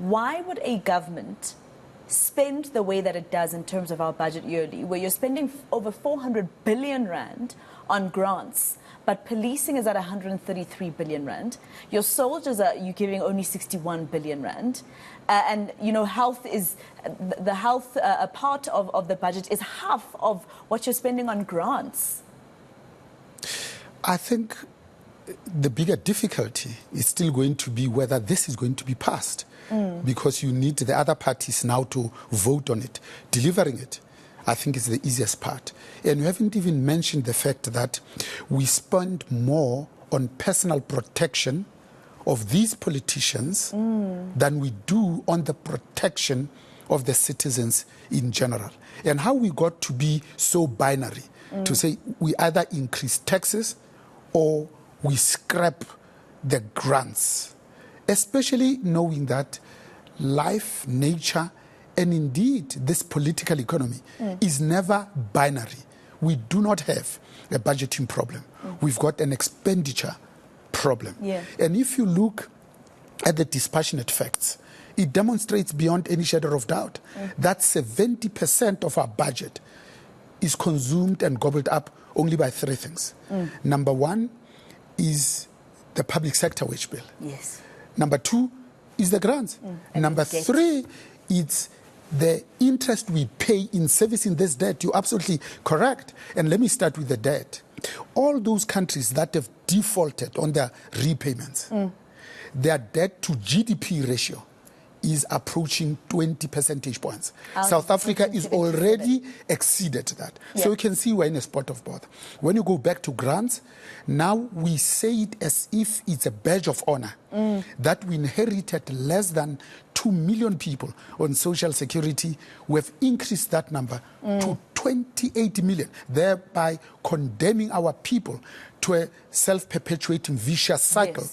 why would a government spend the way that it does in terms of our budget yearly, where you're spending over 400 billion rand on grants, but policing is at 133 billion rand. Your soldiers you're giving only 61 billion rand. And, you know, health is, the health part of the budget is half of what you're spending on grants. I think the bigger difficulty is still going to be whether this is going to be passed, because you need the other parties now to vote on it. Delivering it, I think, is the easiest part. And we haven't even mentioned the fact that we spend more on personal protection of these politicians than we do on the protection of the citizens in general. And how we got to be so binary to say we either increase taxes or we scrap the grants, especially knowing that life, nature, and indeed this political economy is never binary. We do not have a budgeting problem. We've got an expenditure problem. And if you look at the dispassionate facts, it demonstrates beyond any shadow of doubt that 70% of our budget is consumed and gobbled up only by three things. Number one is the public sector wage bill. Number two is the grants. Number three, it's the interest we pay in servicing this debt. You're absolutely correct. And let me start with the debt. All those countries that have defaulted on their repayments, their debt to GDP ratio is approaching 20 percentage points. South Africa is already exceeded that. So you can see we're in a spot of bother. When you go back to grants, now we say it as if it's a badge of honor that we inherited less than 2 million people on social security. We have increased that number to 28 million, thereby condemning our people to a self-perpetuating vicious cycle